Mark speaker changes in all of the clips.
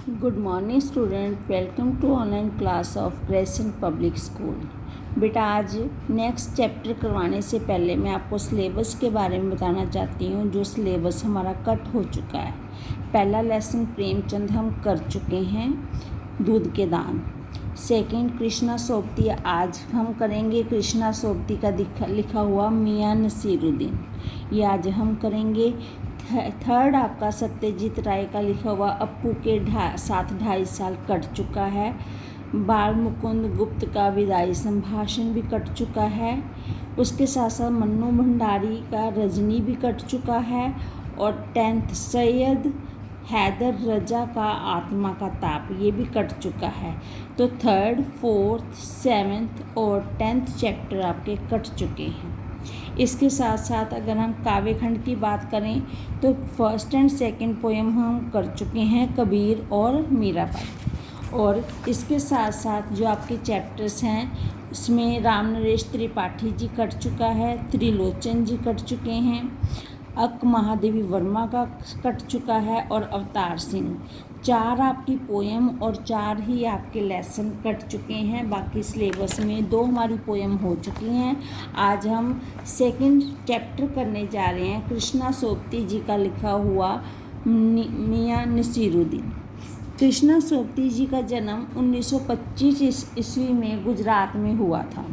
Speaker 1: Good morning student, welcome to online class of Crescent Public School. बेटा, आज next chapter करवाने से पहले मैं आपको सिलेबस के बारे में बताना चाहती हूँ, जो सिलेबस हमारा कट हो चुका है। पहला लेसन प्रेमचंद हम कर चुके हैं, दूध के दान। सेकंड कृष्णा सोबती आज हम करेंगे, कृष्णा सोबती का लिखा हुआ मियाँ नसीरुद्दीन, ये आज हम करेंगे। थर्ड आपका सत्यजीत राय का लिखा हुआ अप्पू के 7.5 साल कट चुका है। बाल मुकुंद गुप्त का विदाई संभाषण भी कट चुका है। उसके साथ साथ मन्नू भंडारी का रजनी भी कट चुका है। और 10th सैयद हैदर रजा का आत्मा का ताप, ये भी कट चुका है। तो 3rd, 4th, 7th और 10th चैप्टर आपके कट चुके हैं। इसके साथ साथ अगर हम काव्य खंड की बात करें तो 1st and 2nd पोएम हम कर चुके हैं, कबीर और मीराबाई। और इसके साथ साथ जो आपके चैप्टर्स हैं उसमें राम नरेश त्रिपाठी जी कट चुका है, त्रिलोचन जी कट चुके हैं, अक महादेवी वर्मा का कट चुका है और अवतार सिंह। 4 आपकी पोएम और 4 ही आपके लेसन कट चुके हैं। बाकी सिलेबस में 2 हमारी पोएम हो चुकी हैं। आज हम 2nd चैप्टर करने जा रहे हैं, कृष्णा सोबती जी का लिखा हुआ मियाँ नसीरुद्दीन। कृष्णा सोबती जी का जन्म 1925 ईस्वी में गुजरात में हुआ था।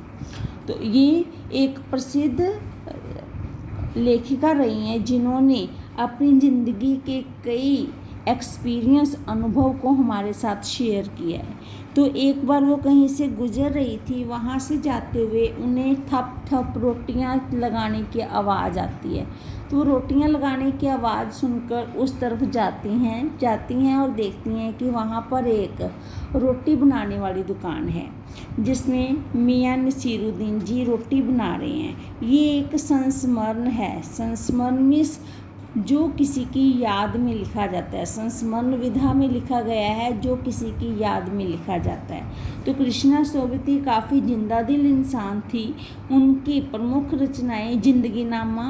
Speaker 1: तो ये एक प्रसिद्ध लेखिका रही हैं, जिन्होंने अपनी ज़िंदगी के कई एक्सपीरियंस अनुभव को हमारे साथ शेयर किया है। तो एक बार वो कहीं से गुजर रही थी, वहाँ से जाते हुए उन्हें थप थप रोटियां लगाने की आवाज़ आती है। तो वो रोटियां लगाने की आवाज़ सुनकर उस तरफ जाती हैं और देखती हैं कि वहाँ पर एक रोटी बनाने वाली दुकान है, जिसमें मियाँ नसीरुद्दीन जी रोटी बना रहे हैं। ये एक संस्मरण है। संस्मरण मीन्स जो किसी की याद में लिखा जाता है। संस्मरण विधा में लिखा गया है, जो किसी की याद में लिखा जाता है। तो कृष्णा सोबती काफ़ी जिंदा दिल इंसान थी। उनकी प्रमुख रचनाएं जिंदगी नामा,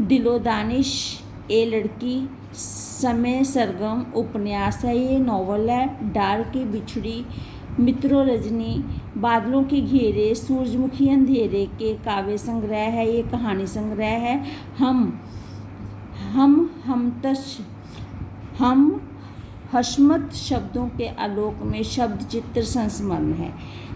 Speaker 1: दिलो दानिश, ए लड़की, समय सरगम उपन्यास है, ये नॉवल है, डार की बिछड़ी, मित्रों रजनी, बादलों के घेरे, सूरजमुखी अंधेरे के काव्य संग्रह है, ये कहानी संग्रह है। हम हशमत शब्दों के आलोक में शब्द चित्र संस्मरण है।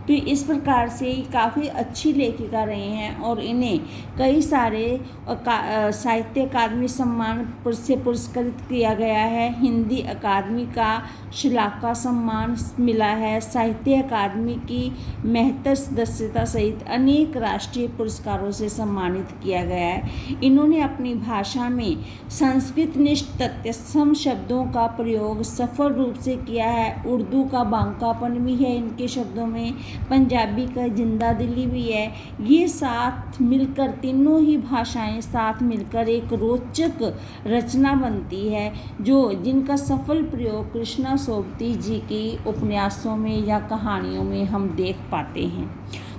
Speaker 1: तो इस प्रकार से काफ़ी अच्छी लेखिका रही हैं और इन्हें कई सारे साहित्य अकादमी सम्मान से पुरस्कृत किया गया है। हिंदी अकादमी का श्लाघा सम्मान मिला है। साहित्य अकादमी की महत्तर सदस्यता सहित अनेक राष्ट्रीय पुरस्कारों से सम्मानित किया गया है। इन्होंने अपनी भाषा में संस्कृतनिष्ठ तथ्यसम शब्दों का प्रयोग सफल रूप से किया है। उर्दू का बांकापन भी है इनके शब्दों में, पंजाबी का जिंदा दिली भी है। ये साथ मिलकर, तीनों ही भाषाएं साथ मिलकर एक रोचक रचना बनती है, जिनका सफल प्रयोग कृष्णा सोबती जी की उपन्यासों में या कहानियों में हम देख पाते हैं।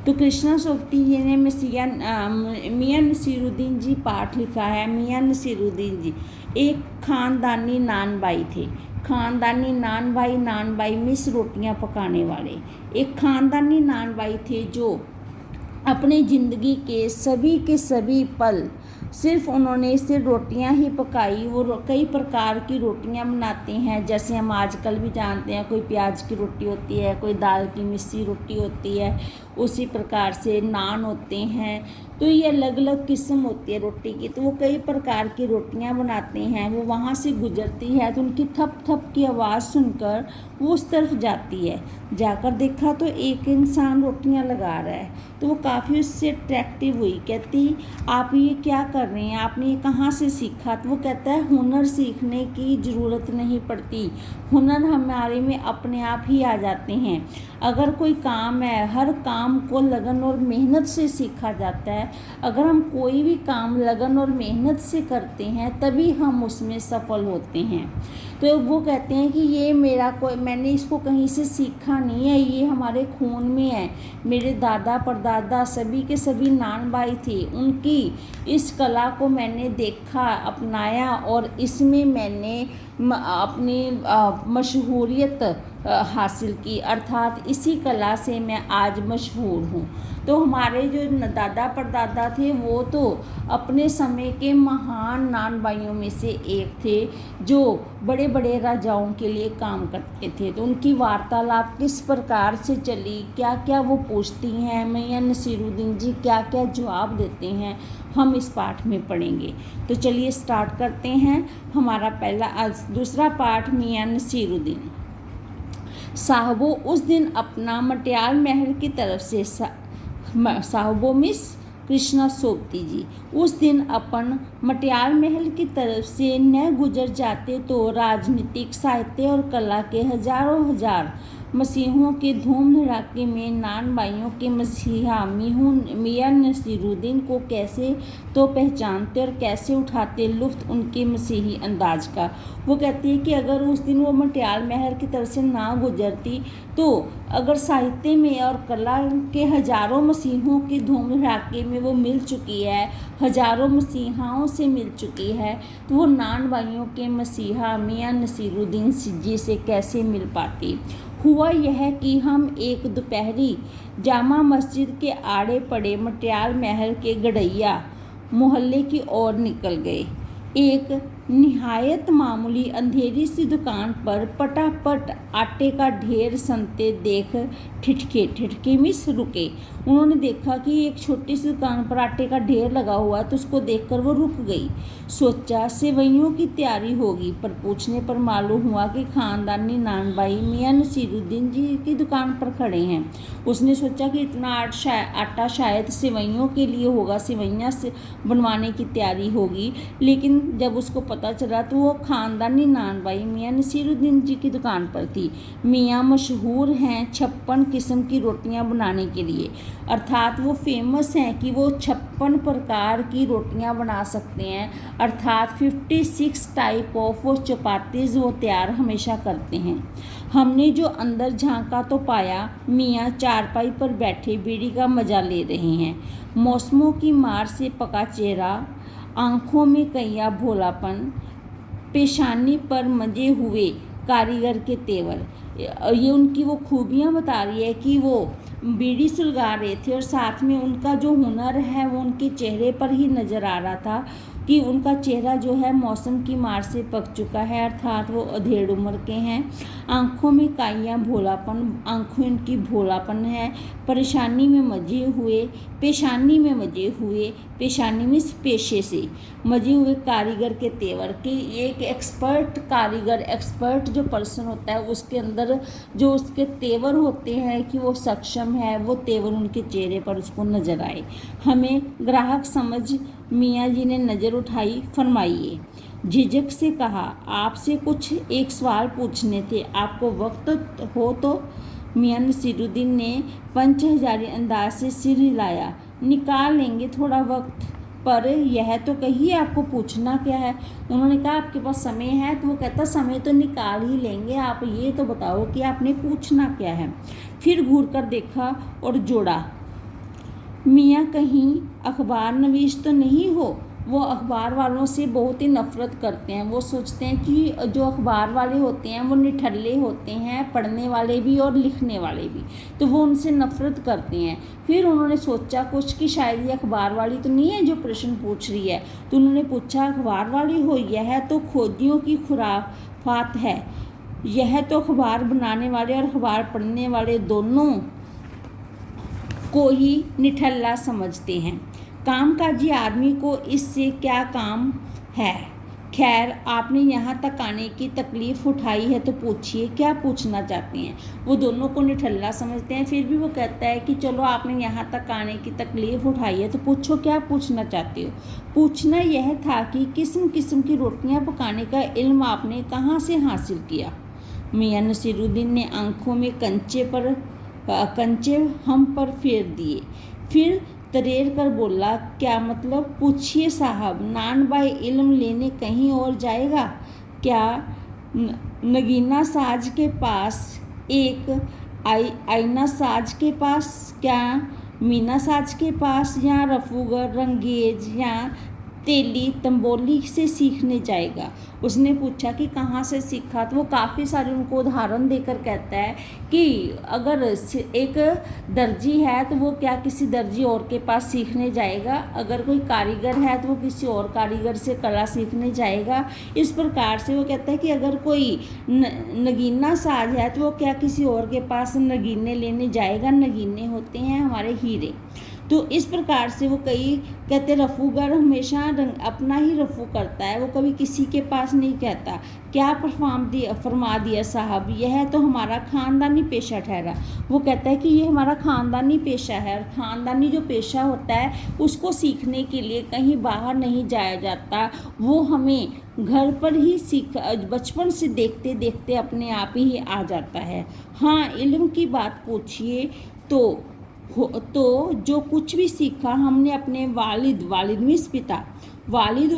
Speaker 1: तो कृष्णा सोबती जी ने मियाँ नसीरुद्दीन जी पाठ लिखा है। मियाँ नसीरुद्दीन जी एक खानदानी नानबाई थे। खानदानी नानबाई मिस रोटियां पकाने वाले एक खानदानी नानबाई थे, जो अपनी ज़िंदगी के सभी पल सिर्फ उन्होंने सिर्फ रोटियां ही पकाई। वो कई प्रकार की रोटियां बनाते हैं, जैसे हम आजकल भी जानते हैं, कोई प्याज की रोटी होती है, कोई दाल की मिस्सी रोटी होती है, उसी प्रकार से नान होते हैं। तो ये अलग अलग किस्म होती है रोटी की। तो वो कई प्रकार की रोटियां बनाते हैं। वो वहाँ से गुजरती है तो उनकी थप थप की आवाज़ सुनकर वो उस तरफ जाती है। जाकर देखा तो एक इंसान रोटियां लगा रहा है। तो वो काफ़ी उससे अट्रैक्टिव हुई। कहती, आप ये क्या कर रहे हैं, आपने ये कहाँ से सीखा? तो वो कहता है, हुनर सीखने की ज़रूरत नहीं पड़ती, हुनर हमारे में अपने आप ही आ जाते हैं। अगर कोई काम है, हर काम को लगन और मेहनत से सीखा जाता है। अगर हम कोई भी काम लगन और मेहनत से करते हैं तभी हम उसमें सफल होते हैं। तो वो कहते हैं कि ये मैंने इसको कहीं से सीखा नहीं है, ये हमारे खून में है। मेरे दादा परदादा सभी के सभी नान भाई थे, उनकी इस कला को मैंने देखा, अपनाया और इसमें मैंने अपनी मशहूरियत हासिल की, अर्थात इसी कला से मैं आज मशहूर हूँ। तो हमारे जो दादा परदादा थे वो तो अपने समय के महान नान भाइयों में से एक थे, जो बड़े बड़े राजाओं के लिए काम करते थे। तो उनकी वार्तालाप किस प्रकार से चली, क्या क्या वो पूछती हैं, मियां नसीरुद्दीन जी क्या क्या जवाब देते हैं, हम इस पाठ में पढ़ेंगे। तो चलिए स्टार्ट करते हैं। हमारा दूसरा पाठ मियां नसीरुद्दीन। साहबो उस दिन अपना मटियाल महल की तरफ से साहबो मिस कृष्णा सोबती जी उस दिन अपन मटियाल महल की तरफ से न गुजर जाते तो राजनीतिक, साहित्य और कला के हजारों हजार मसीहों के धूम धड़ाके में नान भाइयों के मसीहा मियां नसीरुद्दीन को कैसे तो पहचानते और कैसे उठाते लुत्फ उनके मसीही अंदाज का। वो कहती है कि अगर उस दिन वो मटियाल महल की तरफ से ना गुजरती तो अगर साहित्य में और कला के हजारों मसीहों के धूम धड़ाके में वो मिल चुकी है, हजारों मसीहाओं से मिल चुकी है, तो वो नान भाइयों के मसीहा मियां नसीरुद्दीन जी से कैसे मिल पाती। हुआ यह कि हम एक दोपहरी जामा मस्जिद के आड़े पड़े मटियाल महल के गड़ैया मोहल्ले की ओर निकल गए। एक निहायत मामूली अंधेरी सी दुकान पर पटापट आटे का ढेर सनते देख ठिठके मिस रुके। उन्होंने देखा कि एक छोटी सी दुकान पर आटे का ढेर लगा हुआ है, तो उसको देखकर वो रुक गई। सोचा सेवइयों की तैयारी होगी, पर पूछने पर मालूम हुआ कि खानदानी नान भाई मियां नसीरुद्दीन जी की दुकान पर खड़े हैं। उसने सोचा कि इतना आटा शायद सेवइयों के लिए होगा, सेवइयाँ से बनवाने की तैयारी होगी, लेकिन जब उसको पता चला तो वो खानदानी नान भाई मियां नसीरुद्दीन जी की दुकान पर थी। मियां मशहूर हैं 56 किस्म की रोटियां बनाने के लिए, अर्थात वो फेमस हैं कि वो 56 प्रकार की रोटियां बना सकते हैं, अर्थात 56 टाइप ऑफ चपातीज़ वो तैयार हमेशा करते हैं। हमने जो अंदर झांका तो पाया मियाँ चारपाई पर बैठे बीड़ी का मजा ले रहे हैं। मौसमों की मार से पका चेहरा, आँखों में कैया भोलापन, पेशानी पर मजे हुए कारीगर के तेवर। ये उनकी वो खूबियाँ बता रही है कि वो बीड़ी सुलगा रहे थे और साथ में उनका जो हुनर है वो उनके चेहरे पर ही नज़र आ रहा था कि उनका चेहरा जो है मौसम की मार से पक चुका है, अर्थात वो अधेड़ उम्र के हैं। आँखों में काइयाँ भोलापन, आँखों इनकी भोलापन है। परेशानी में मजे हुए, पेशानी में मजे हुए, पेशानी में पेशे से मजे हुए कारीगर के तेवर कि एक एक्सपर्ट कारीगर, एक्सपर्ट जो पर्सन होता है उसके अंदर जो उसके तेवर होते हैं कि वो सक्षम है, वो तेवर उनके चेहरे पर उसको नज़र आए। हमें ग्राहक समझ मियाँ जी ने नज़र उठाई। फरमाइए। झिझक से कहा, आपसे कुछ एक सवाल पूछने थे, आपको वक्त हो तो? मियां नसीरुद्दीन ने 5000 अंदाज से सिर हिलाया। निकाल लेंगे थोड़ा वक्त, पर यह तो कहिए आपको पूछना क्या है। उन्होंने कहा आपके पास समय है? तो वो कहता समय तो निकाल ही लेंगे, आप ये तो बताओ कि आपने पूछना क्या है। फिर घूर कर देखा और जोड़ा, मियाँ कहीं अखबार नवीश तो नहीं हो? वो अखबार वालों से बहुत ही नफ़रत करते हैं। वो सोचते हैं कि जो अखबार वाले होते हैं वो निठल्ले होते हैं, पढ़ने वाले भी और लिखने वाले भी, तो वो उनसे नफ़रत करते हैं। फिर उन्होंने सोचा कुछ कि शायद ये अखबार वाली तो नहीं है जो प्रश्न पूछ रही है, तो उन्होंने पूछा अखबार वाली हो? यह तो खोजियों की खुराफात है, यह तो अखबार बनाने वाले और अखबार पढ़ने वाले दोनों को ही निठल्ला समझते हैं। कामकाजी आदमी को इससे क्या काम है। खैर, आपने यहाँ तक आने की तकलीफ़ उठाई है तो पूछिए, क्या पूछना चाहते हैं। वो दोनों को निठल्ला समझते हैं, फिर भी वो कहता है कि चलो आपने यहाँ तक आने की तकलीफ़ उठाई है तो पूछो, क्या पूछना चाहते हो। पूछना यह था कि किस्म किस्म की रोटियाँ पकाने का इल्म आपने कहाँ से हासिल किया। मियां नसीरुद्दीन ने आँखों में कंचे हम पर फेर दिए, फिर तरेर कर बोला, क्या मतलब? पूछिए साहब, नान भाई इल्म लेने कहीं और जाएगा क्या? नगीना साज के पास एक आईना साज के पास, क्या मीना साज के पास, या रफूगर रंगेज या तेली तंबोली से सीखने जाएगा। उसने पूछा कि कहाँ से सीखा, तो वो काफ़ी सारे उनको उदाहरण देकर कहता है कि अगर एक दर्जी है तो वो क्या किसी दर्जी और के पास सीखने जाएगा, अगर कोई कारीगर है तो वो किसी और कारीगर से कला सीखने जाएगा। इस प्रकार से वो कहता है कि अगर कोई नगीना साज है तो वो क्या किसी और के पास नगीने लेने जाएगा। नगीने होते हैं हमारे हीरे। तो इस प्रकार से वो कई कहते रफूगर हमेशा अपना ही रफू करता है, वो कभी किसी के पास नहीं कहता। क्या फरमा दिया साहब, यह तो हमारा ख़ानदानी पेशा ठहरा। वो कहता है कि ये हमारा ख़ानदानी पेशा है, और ख़ानदानी जो पेशा होता है उसको सीखने के लिए कहीं बाहर नहीं जाया जाता, वो हमें घर पर ही बचपन से देखते देखते अपने आप ही आ जाता है। हाँ, इल्म की बात पूछिए तो जो कुछ भी सीखा हमने अपने वालिद मीन्स पिता, वालिद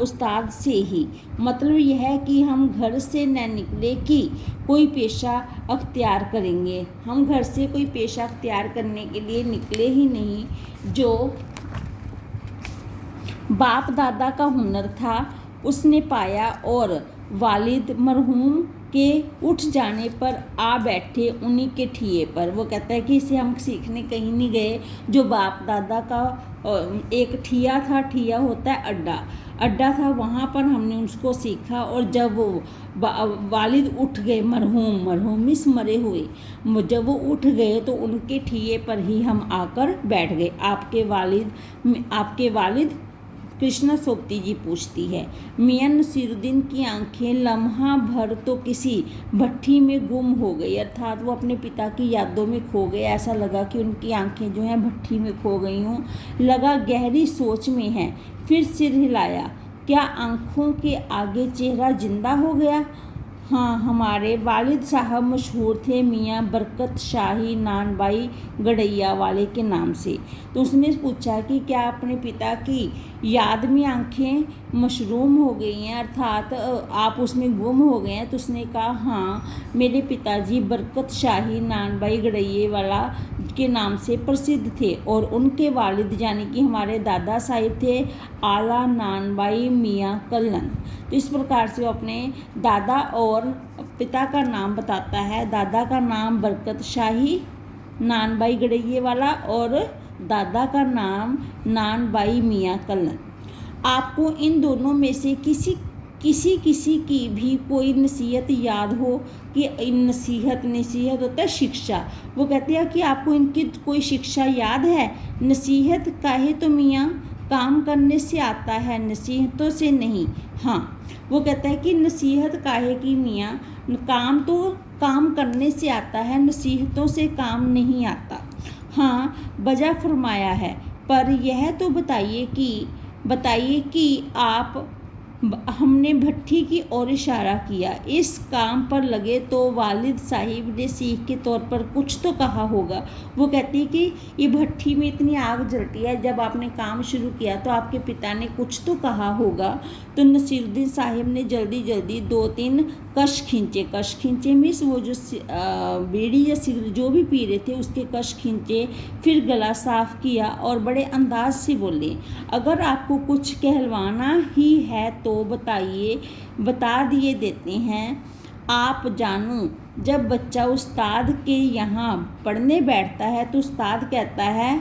Speaker 1: उस्ताद से ही। मतलब यह है कि हम घर से न निकले कि कोई पेशा अख्तियार करेंगे, हम घर से कोई पेशा अख्तियार करने के लिए निकले ही नहीं। जो बाप दादा का हुनर था उसने पाया, और वालिद मरहूम के उठ जाने पर आ बैठे उन्हीं के ठिये पर। वो कहता है कि इसे हम सीखने कहीं नहीं गए, जो बाप दादा का एक ठिया था, ठिया होता है अड्डा था, वहाँ पर हमने उसको सीखा। और जब वो वालिद उठ गए, मरहूम मिस मरे हुए, जब वो उठ गए तो उनके ठिये पर ही हम आकर बैठ गए। आपके वालिद कृष्णा सोबती जी पूछती है। मियां नसीरुद्दीन की आंखें लम्हा भर तो किसी भट्ठी में गुम हो गई, अर्थात वो अपने पिता की यादों में खो गए। ऐसा लगा कि उनकी आंखें जो हैं भट्ठी में खो गई हों, लगा गहरी सोच में हैं। फिर सिर हिलाया, क्या आंखों के आगे चेहरा जिंदा हो गया? हाँ, हमारे वालिद साहब मशहूर थे मियाँ बरकत शाही नानबाई गड़ैया वाले के नाम से। तो उसने पूछा कि क्या अपने पिता की याद में आंखें मशरूम हो गई हैं, अर्थात आप उसमें गुम हो गए हैं? तो उसने कहा हाँ, मेरे पिताजी बरकत शाही नानबाई गड़ैया वाला के नाम से प्रसिद्ध थे, और उनके वालिद यानी कि हमारे दादा साहिब थे आला नानबाई मियाँ कल्लन। तो इस प्रकार से वो अपने दादा और पिता का नाम बताता है। दादा का नाम बरकत शाही नानबाई गड़ैया वाला, और दादा का नाम नानबाई मियाँ कल्लन। आपको इन दोनों में से किसी की भी कोई नसीहत याद हो कि नसीहत होता है शिक्षा। वो कहते हैं कि आपको इनकी कोई शिक्षा याद है? नसीहत काहे तो मियाँ काम करने से आता है, नसीहतों से नहीं। हाँ, वो कहता है कि नसीहत काहे की मियाँ, काम तो काम करने से आता है, नसीहतों से काम नहीं आता। हाँ, बजा फरमाया है, पर यह तो बताइए कि आप हमने भट्ठी की ओर इशारा किया। इस काम पर लगे तो वालिद साहिब ने सीख के तौर पर कुछ तो कहा होगा। वो कहती है कि ये भट्ठी में इतनी आग जलती है, जब आपने काम शुरू किया तो आपके पिता ने कुछ तो कहा होगा। तो नसीरुद्दीन साहिब ने जल्दी 2-3 कश खींचे मीन्स वो जो बीड़ी या सिगरेट जो भी पी रहे थे उसके कश खींचे, फिर गला साफ किया और बड़े अंदाज से बोले, अगर आपको कुछ कहलवाना ही है तो बताइए, बता दिए देते हैं। आप जानो, जब बच्चा उस्ताद के यहाँ पढ़ने बैठता है तो उस्ताद कहता है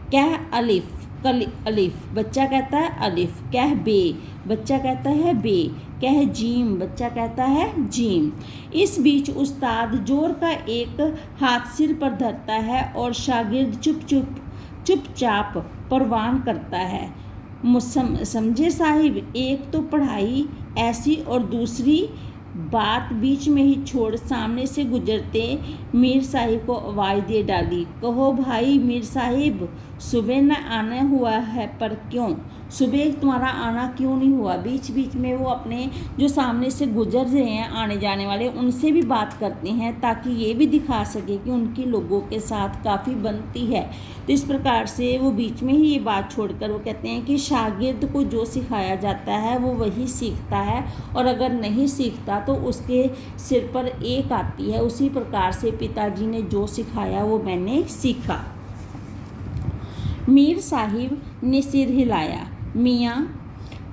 Speaker 1: कह अलिफ, बच्चा कहता है अलिफ, कह बे, बच्चा कहता है बे, कह जीम, बच्चा कहता है जीम। इस बीच उस्ताद जोर का एक हाथ सिर पर धरता है और शागिर्द चुपचाप परवान करता है। समझे साहिब, एक तो पढ़ाई ऐसी और दूसरी बात बीच में ही छोड़ सामने से गुजरते मीर साहिब को आवाज़ दे डाली, कहो भाई मीर साहिब, सुबह न आना हुआ है पर क्यों, सुबह तुम्हारा आना क्यों नहीं हुआ। बीच बीच में वो अपने जो सामने से गुजर रहे हैं आने जाने वाले, उनसे भी बात करते हैं ताकि ये भी दिखा सके कि उनकी लोगों के साथ काफ़ी बनती है। तो इस प्रकार से वो बीच में ही ये बात छोड़कर वो कहते हैं कि शागिर्द को जो सिखाया जाता है वो वही सीखता है, और अगर नहीं सीखता तो उसके सिर पर एक आती है। उसी प्रकार से पिताजी ने जो सिखाया वो मैंने सीखा। मीर साहिब ने सिर हिलाया। मियाँ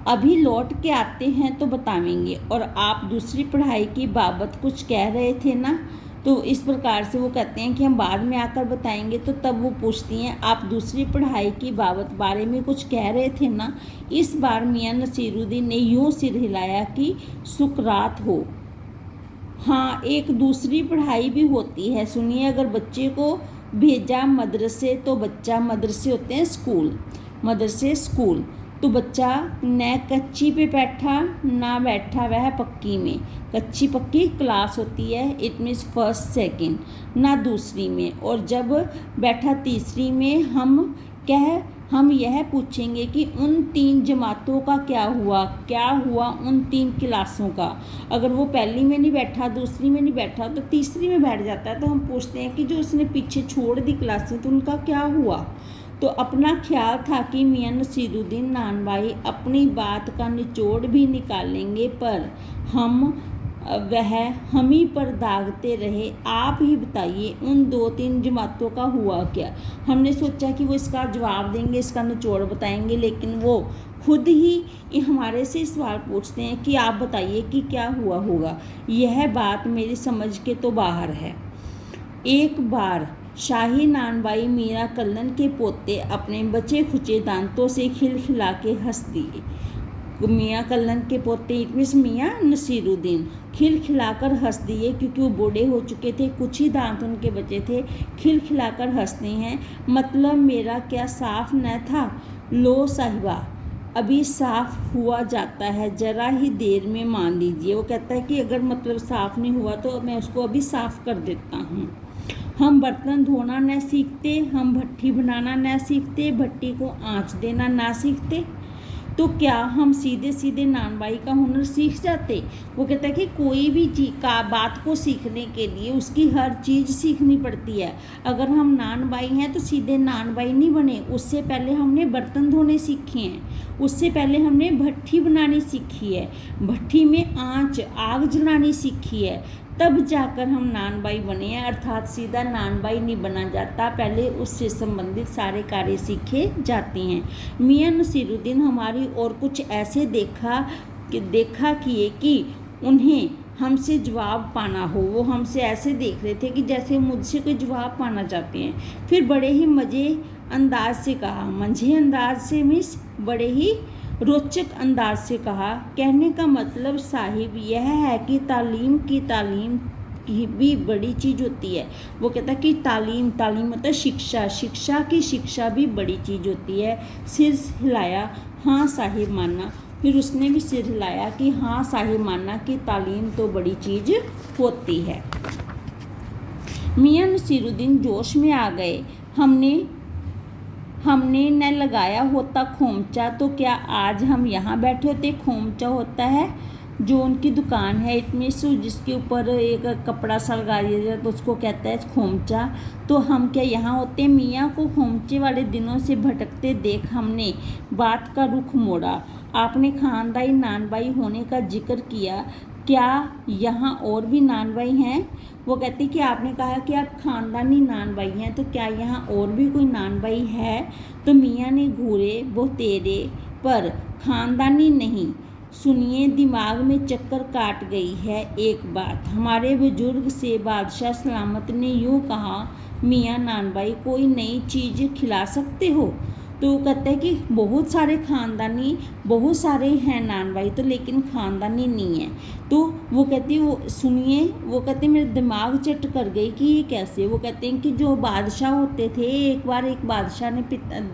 Speaker 1: अभी लौट के आते हैं तो बतावेंगे, और आप दूसरी पढ़ाई की बाबत कुछ कह रहे थे ना। तो इस प्रकार से वो कहते हैं कि हम बाद में आकर बताएंगे। तो तब वो पूछती हैं आप दूसरी पढ़ाई की बारे में कुछ कह रहे थे ना। इस बार मियाँ नसीरुद्दीन ने यूँ सिर हिलाया कि सुकरात हो। हाँ, एक दूसरी पढ़ाई भी होती है, सुनिए। अगर बच्चे को भेजा मदरसे तो बच्चा, मदरसे होते हैं स्कूल, मदरसे स्कूल, तो बच्चा न कच्ची पे बैठा ना बैठा वह पक्की में। कच्ची पक्की क्लास होती है, इट मीन्स फर्स्ट सेकंड, ना दूसरी में। और जब बैठा तीसरी में हम यह पूछेंगे कि उन 3 जमातों का क्या हुआ उन 3 क्लासों का। अगर वो पहली में नहीं बैठा, दूसरी में नहीं बैठा, तो तीसरी में बैठ जाता है। तो हम पूछते हैं कि जो उसने पीछे छोड़ दी क्लासें तो उनका क्या हुआ। तो अपना ख्याल था कि मियाँ नसीरुद्दीन नानबाई अपनी बात का निचोड़ भी निकालेंगे, पर वह हम ही पर दागते रहे। आप ही बताइए उन 2-3 जमातों का हुआ क्या। हमने सोचा कि वो इसका जवाब देंगे, इसका निचोड़ बताएंगे, लेकिन वो खुद ही हमारे से सवाल पूछते हैं कि आप बताइए कि क्या हुआ होगा। यह बात मेरी समझ के तो बाहर है। एक बार शाही नानबाई मीरा कल्लन के पोते अपने बचे खुचे दांतों से खिलखिला के हंस दिए। मियाँ कल्लन के पोते इट मीन्स मियाँ नसीरुद्दीन खिलखिलाकर हंस दिए, क्योंकि वो बूढ़े हो चुके थे, कुछ ही दांत उनके बचे थे। खिलखिलाकर हंसते हैं, मतलब मेरा क्या साफ न था। लो साहिबा, अभी साफ हुआ जाता है, ज़रा ही देर में मान लीजिए। वो कहता है कि अगर मतलब साफ नहीं हुआ तो मैं उसको अभी साफ कर देता हूँ। हम बर्तन धोना न सीखते, हम भट्टी बनाना न सीखते, भट्टी को आँच देना ना सीखते, तो क्या हम सीधे सीधे नानबाई का हुनर सीख जाते। वो कहता है कि कोई भी बात को सीखने के लिए उसकी हर चीज़ सीखनी पड़ती है। अगर हम नानबाई हैं तो सीधे नानबाई नहीं बने, उससे पहले हमने बर्तन धोने सीखे हैं, उससे पहले हमने भट्टी बनानी सीखी है, भट्टी में आग जलानी सीखी है, तब जाकर हम नानबाई बने हैं। अर्थात सीधा नानबाई नहीं बना जाता, पहले उससे संबंधित सारे कार्य सीखे जाते हैं। मियाँ नसीरुद्दीन हमारी और कुछ ऐसे देखा किए कि उन्हें हमसे जवाब पाना हो। वो हमसे ऐसे देख रहे थे कि जैसे मुझसे कोई जवाब पाना चाहते हैं। फिर बड़े ही मज़े अंदाज से कहा, मंझे अंदाज से मीन्स बड़े ही रोचक अंदाज से कहा, कहने का मतलब साहिब यह है कि तालीम की भी बड़ी चीज़ होती है। वो कहता है कि तालीम मतलब शिक्षा की भी बड़ी चीज़ होती है। सिर हिलाया, हाँ साहिब माना। फिर उसने भी सिर हिलाया कि हाँ साहिब माना कि तालीम तो बड़ी चीज़ होती है। मियाँ नसीरुद्दीन जोश में आ गए। हमने न लगाया होता खोमचा तो क्या आज हम यहाँ बैठे होते। खोमचा होता है जो उनकी दुकान है, इट मीन्स जिसके ऊपर एक कपड़ा सा लगा दिया जाए तो उसको कहता है खोमचा। तो हम क्या यहाँ होते। मियाँ को खोमचे वाले दिनों से भटकते देख हमने बात का रुख मोड़ा। आपने खानदानी नानबाई होने का जिक्र किया, क्या यहाँ और भी नानबाई हैं। वो कहती कि आपने कहा कि आप खानदानी नानबाई हैं, तो क्या यहाँ और भी कोई नानबाई है। तो मियाँ ने घूरे वो तेरे पर खानदानी नहीं। सुनिए, दिमाग में चक्कर काट गई है एक बात। हमारे बुजुर्ग से बादशाह सलामत ने यूँ कहा, मियाँ नानबाई कोई नई चीज़ खिला सकते हो। तो कहते हैं कि बहुत सारे हैं नानबाई तो, लेकिन खानदानी नहीं है। तो वो कहती है, वो सुनिए, वो कहते हैं मेरे दिमाग चट कर गई कि ये कैसे। वो कहते हैं कि जो बादशाह होते थे, एक बार एक बादशाह ने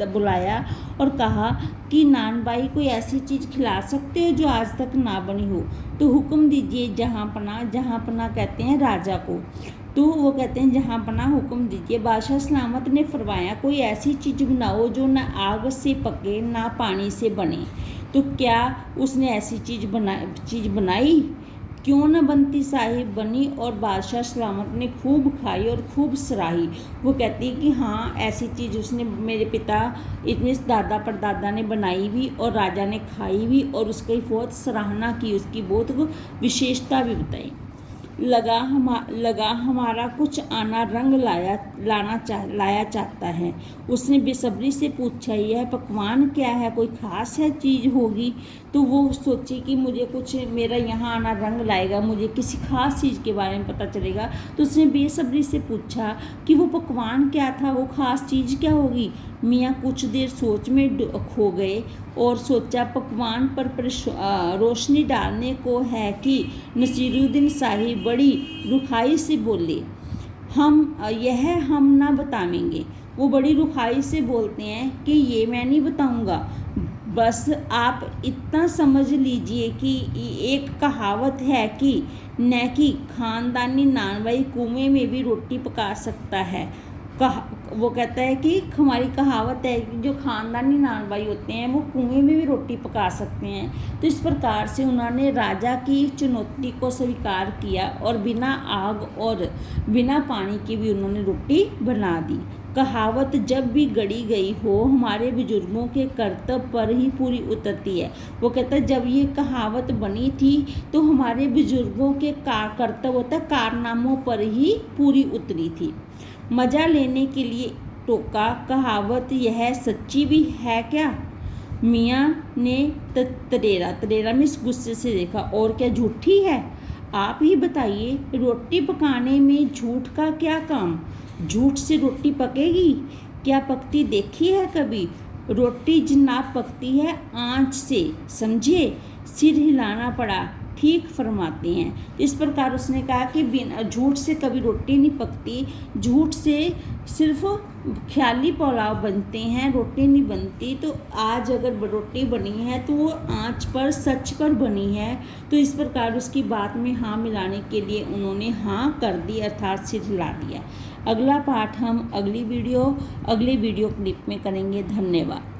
Speaker 1: बुलाया और कहा कि नान भाई कोई ऐसी चीज़ खिला सकते हो जो आज तक ना बनी हो, तो हुक्म दीजिए जहाँपनाह। जहाँपनाह कहते हैं राजा को। तो वो कहते हैं जहाँपनाह हुक्म दीजिए। बादशाह सलामत ने फरमाया कोई ऐसी चीज़ बनाओ जो ना आग से पके ना पानी से बने। तो क्या उसने ऐसी चीज़ बनाई? क्यों न बनती साहिब, बनी और बादशाह सलामत ने खूब खाई और खूब सराही। वो कहती है कि हाँ, ऐसी चीज़ उसने, मेरे पिता इतने दादा परदादा ने बनाई भी और राजा ने खाई भी और उसकी बहुत सराहना की, उसकी बहुत विशेषता भी बताई। लगा हमारा कुछ आना रंग लाया चाहता है। उसने बेसब्री से पूछा यह पकवान क्या है, कोई ख़ास है चीज़ होगी? तो वो सोची कि मुझे कुछ, मेरा यहाँ आना रंग लाएगा, मुझे किसी ख़ास चीज़ के बारे में पता चलेगा। तो उसने बेसब्री से पूछा कि वो पकवान क्या था, वो ख़ास चीज़ क्या होगी? मियाँ कुछ देर सोच में खो गए और सोचा पकवान पर रोशनी डालने को है कि नसीरुद्दीन साहिब बड़ी रुखाई से बोले, हम ना बतावेंगे। वो बड़ी रुखाई से बोलते हैं कि ये मैं नहीं बताऊंगा, बस आप इतना समझ लीजिए कि एक कहावत है कि न कि ख़ानदानी नानवाई कुएं में भी रोटी पका सकता है। वो कहता है कि हमारी कहावत है कि जो ख़ानदानी नानवाई होते हैं वो कुएं में भी रोटी पका सकते हैं। तो इस प्रकार से उन्होंने राजा की चुनौती को स्वीकार किया और बिना आग और बिना पानी के भी उन्होंने रोटी बना दी। कहावत जब भी गढ़ी गई हो हमारे बुजुर्गों के कर्तव्य पर ही पूरी उतरती है। वो कहता है जब ये कहावत बनी थी तो हमारे बुजुर्गों के कर्तव्य होता है कारनामों पर ही पूरी उतरी थी। मज़ा लेने के लिए टोका, कहावत यह सच्ची भी है क्या? मियाँ ने तरेरा में इस गुस्से से देखा, और क्या झूठी है? आप ही बताइए, रोटी पकाने में झूठ का क्या काम? झूठ से रोटी पकेगी? क्या पकती देखी है कभी? रोटी जनाब पकती है आँच से, समझे? सिर हिलाना पड़ा। ठीक फरमाते हैं। इस प्रकार उसने कहा कि बिना झूठ से कभी रोटी नहीं पकती, झूठ से सिर्फ ख्याली पुलाव बनते हैं, रोटी नहीं बनती। तो आज अगर रोटी बनी है तो वो आँच पर, सच पर बनी है। तो इस प्रकार उसकी बात में हाँ मिलाने के लिए उन्होंने हाँ कर दी, अर्थात सिर हिला दिया। अगला पाठ हम अगली वीडियो क्लिप में करेंगे। धन्यवाद।